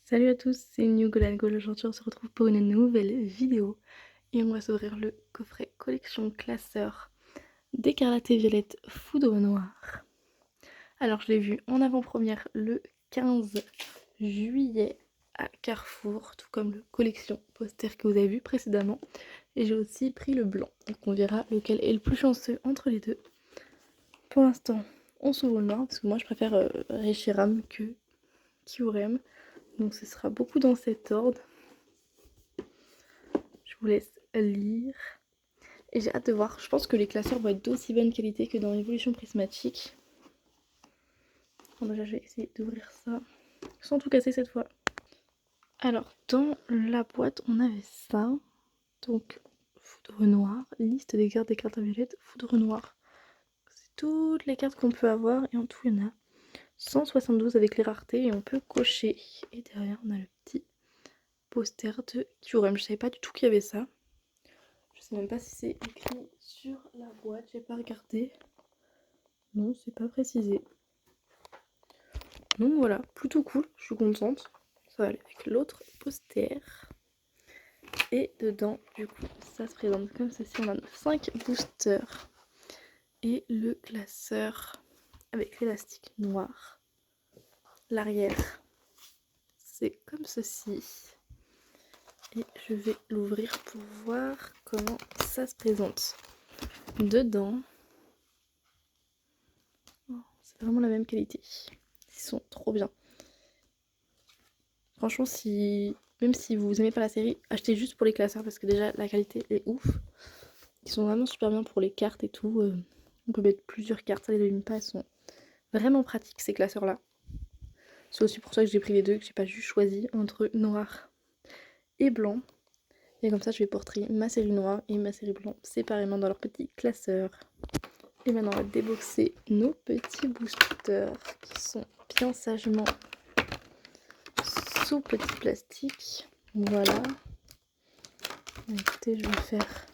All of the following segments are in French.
Salut à tous, c'est New Golan Goal. Aujourd'hui on se retrouve pour une nouvelle vidéo et on va s'ouvrir le coffret collection classeur d'Écarlate et Violette Foudre Noire. Alors je l'ai vu en avant-première le 15 juillet à Carrefour, tout comme le collection poster que vous avez vu précédemment. Et j'ai aussi pris le blanc, donc on verra lequel est le plus chanceux entre les deux. Pour l'instant on s'ouvre le noir parce que moi je préfère Reshiram que Kyurem. Donc ce sera beaucoup dans cet ordre. Je vous laisse lire. Et j'ai hâte de voir. Je pense que les classeurs vont être d'aussi bonne qualité que dans l'évolution prismatique. Bon, déjà, je vais essayer d'ouvrir ça sans tout casser cette fois. Alors, dans la boîte, on avait ça. Donc, foudre noire, liste des cartes violettes, foudre noire. C'est toutes les cartes qu'on peut avoir. Et en tout, il y en a 172 avec les raretés. Et on peut cocher. Et derrière, on a le petit poster de Kyurem. Je savais pas du tout qu'il y avait ça. Je sais même pas si c'est écrit sur la boîte, j'ai pas regardé. Non, c'est pas précisé. Donc voilà, plutôt cool, je suis contente. Ça va aller avec l'autre poster. Et dedans, du coup, ça se présente comme ceci. On a 5 boosters. Et le classeur avec l'élastique noir. L'arrière, c'est comme ceci. Et je vais l'ouvrir pour voir comment ça se présente. Dedans, c'est vraiment la même qualité. Ils sont trop bien. Franchement, même si vous aimez pas la série, achetez juste pour les classeurs parce que déjà la qualité est ouf. Ils sont vraiment super bien pour les cartes et tout. On peut mettre plusieurs cartes, ça les devine pas, elles sont vraiment pratiques ces classeurs là. C'est aussi pour ça que j'ai pris les deux, que j'ai pas juste choisi entre noir et blanc. Et comme ça je vais porter ma série noire et ma série blanc séparément dans leur petit classeur. Et maintenant on va déboxer nos petits boosters qui sont bien sagement sous petit plastique. Voilà. Écoutez, je vais faire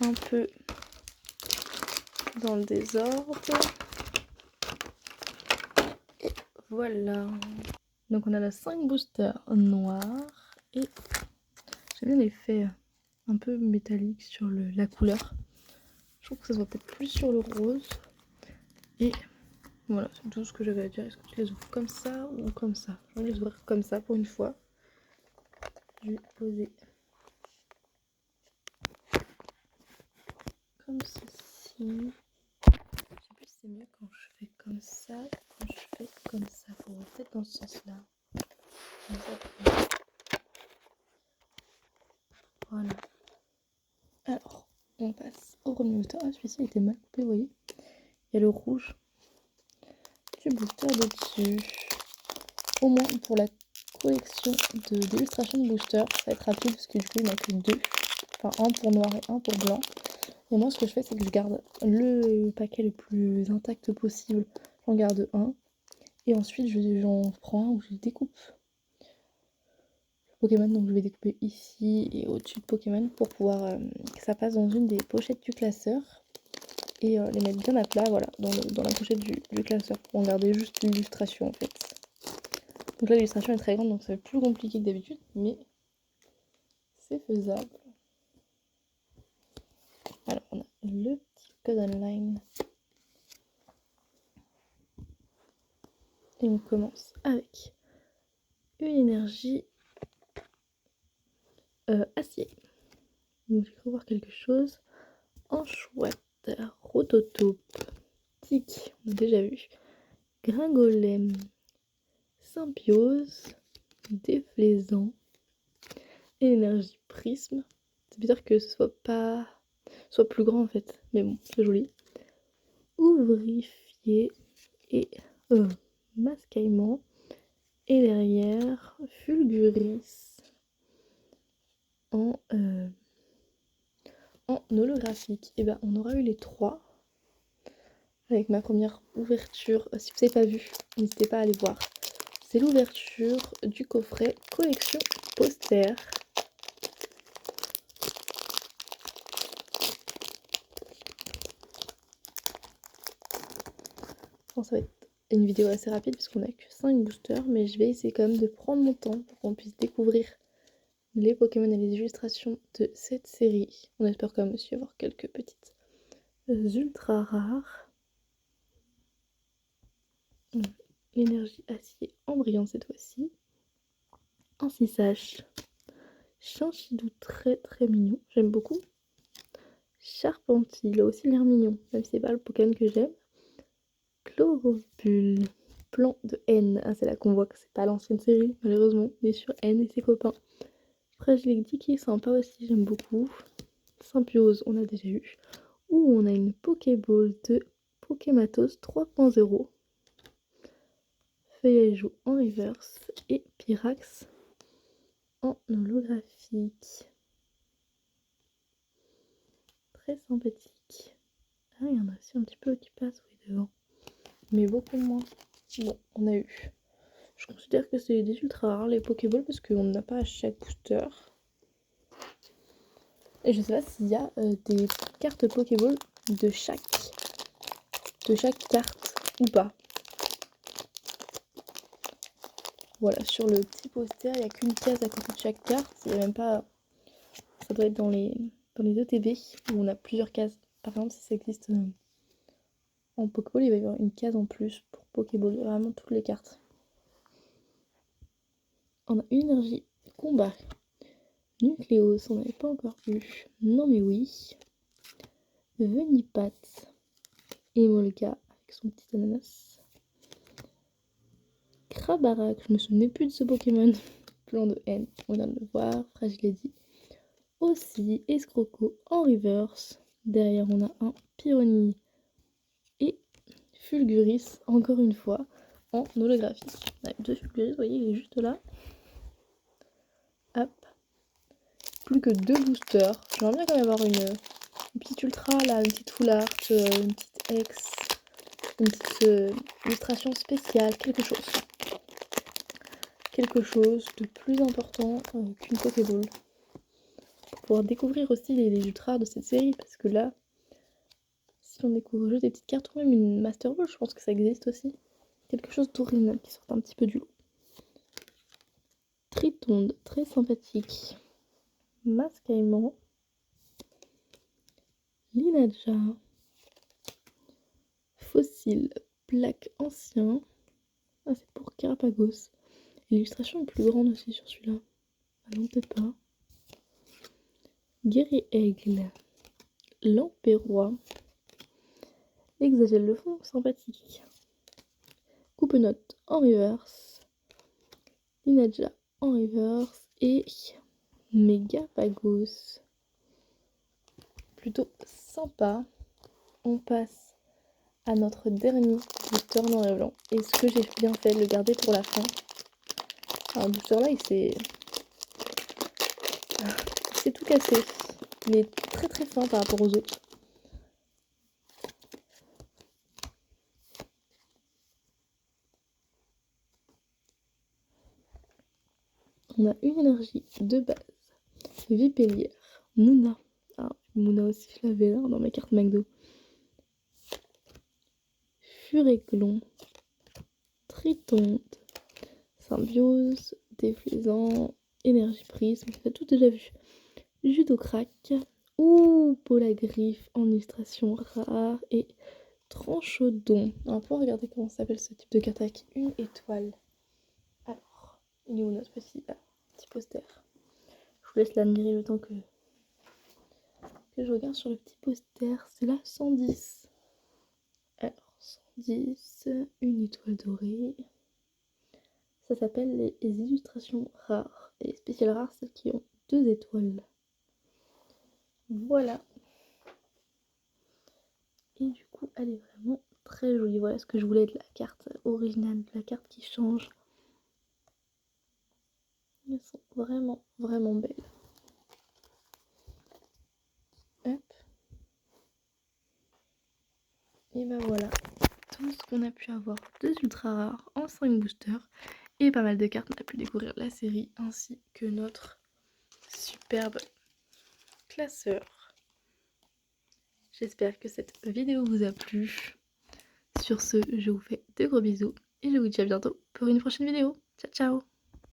un peu dans le désordre. Et voilà. Donc on a nos 5 boosters noirs. Et j'aime bien l'effet un peu métallique sur la couleur. Je trouve que ça se voit peut-être plus sur le rose. Et voilà, c'est tout ce que j'avais à dire. Est-ce que tu les ouvres comme ça ou comme ça? Je vais les ouvrir comme ça pour une fois. Je vais poser comme ceci. Je sais plus si c'est mieux quand je fais comme ça ou quand je fais comme ça. Faut peut-être dans ce sens-là. Comme ça. Voilà. Alors, on passe au remuteur. Ah, celui-ci était mal coupé, vous voyez. Il y a le rouge du booster dessus. Au moins pour la collection d'illustrations de booster, ça va être rapide parce que du coup il n'y en a que deux. Enfin, un pour noir et un pour blanc. Et moi, ce que je fais, c'est que je garde le paquet le plus intact possible. J'en garde un. Et ensuite, j'en prends un où je découpe Pokémon. Donc, je vais découper ici et au-dessus de Pokémon pour pouvoir que ça passe dans une des pochettes du classeur. Et les mettre bien à plat, voilà, dans la pochette du classeur. Pour en garder juste l'illustration, en fait. Donc là, l'illustration est très grande, donc c'est plus compliqué que d'habitude. Mais c'est faisable. Alors, on a le petit code online. Et on commence avec une énergie acier. Donc j'ai cru voir quelque chose. Enchouette, Rototope, Tic, on a déjà vu. Gringolem, Symbiose, Déflaisant, et l'énergie prisme. C'est bizarre que ce soit plus grand en fait, mais bon, c'est joli. Ouvrifié et mascaillement. Et derrière, Fulguris en holographique. Et ben on aura eu les trois avec ma première ouverture. Si vous n'avez pas vu, n'hésitez pas à aller voir. C'est l'ouverture du coffret collection poster. Bon, ça va être une vidéo assez rapide parce qu'on a que 5 boosters, mais je vais essayer quand même de prendre mon temps pour qu'on puisse découvrir les Pokémon et les illustrations de cette série. On espère quand même aussi avoir quelques petites ultra rares. L'énergie acier en brillant cette fois-ci. Un Sissache. Chinchidou très très mignon, j'aime beaucoup. Charpentier, il a aussi l'air mignon, même si c'est pas le Pokémon que j'aime. Chloropule, plan de N. Ah, c'est là qu'on voit que c'est pas l'ancienne série, malheureusement. On est sur N et ses copains. Fragility qui est sympa aussi, j'aime beaucoup. Symbiose, on a déjà eu. Ouh, on a une Pokéball de Pokématos 3.0. Feuillage en reverse et Pyrax en holographique. Très sympathique. Ah, il y en a aussi un petit peu qui passent devant. Mais beaucoup moins. Bon, on a eu. Je considère que c'est des ultra rares les Pokéballs parce qu'on n'a pas à chaque booster. Et je sais pas s'il y a des cartes Pokéball de chaque carte ou pas. Voilà, sur le petit poster, il n'y a qu'une case à côté de chaque carte. Il n'y a même pas. Ça doit être dans les ETB où on a plusieurs cases. Par exemple, si ça existe en Pokéball, il va y avoir une case en plus pour Pokéball. Vraiment toutes les cartes. On a une énergie combat. Nucléos, on n'avait pas encore eu. Non mais oui. Venipat. Emolga avec son petit ananas. Krabarak, je me souvenais plus de ce Pokémon. Plan de N, on vient de le voir. Fragility. Aussi, Escroco en reverse. Derrière, on a un Pyroni et Fulguris, encore une fois, en holographique. On a deux Fulguris, vous voyez, il est juste là. Hop. Plus que 2 boosters. J'aimerais bien quand même avoir une petite ultra, là, une petite full art, une petite X, une petite illustration spéciale, quelque chose. Quelque chose de plus important qu'une Pokéball. Pour pouvoir découvrir aussi les ultras de cette série, parce que là, si on découvre juste des petites cartes ou même une Master Ball, je pense que ça existe aussi. Quelque chose d'original qui sort un petit peu du lot. Tritonde, très sympathique. Mascaïman. Linaja. Fossile, plaque ancien. Ah, c'est pour Carapagos. L'illustration est plus grande aussi sur celui-là. Ah non, peut-être pas. Guerrier Aigle. Lampérois. Exagèle le fond, sympathique. Coupe-note en reverse. Linaja en reverse. Et Megapagos. Plutôt sympa. On passe à notre dernier booster noir et blanc. Est-ce que j'ai bien fait de le garder pour la fin? Alors, le booster là, il s'est tout cassé. Il est très très fin par rapport aux autres. On a une énergie de base. Vipellière. Mouna. Ah, Mouna aussi, je l'avais là dans mes cartes McDo. Furéclon. Tritonde. Symbiose. Déflaisant. Énergie prisme. On a tout déjà vu. Judocrac. Ouh, Polagriffe en illustration rare. Et Tranchodon. On va pouvoir regarder comment s'appelle ce type de carte avec une étoile. Alors, il est où notre petit poster? Je vous laisse l'admirer le temps que je regarde sur le petit poster. C'est la 110. Alors, 110, une étoile dorée. Ça s'appelle les illustrations rares. Et les spéciales rares, celles qui ont 2 étoiles. Voilà. Et du coup, elle est vraiment très jolie. Voilà ce que je voulais de la carte originale, de la carte qui change. Elles sont vraiment, vraiment belles. Hop. Et ben voilà, tout ce qu'on a pu avoir de ultra rares en 5 boosters. Et pas mal de cartes, on a pu découvrir la série ainsi que notre superbe classeur. J'espère que cette vidéo vous a plu. Sur ce, je vous fais de gros bisous et je vous dis à bientôt pour une prochaine vidéo. Ciao ciao!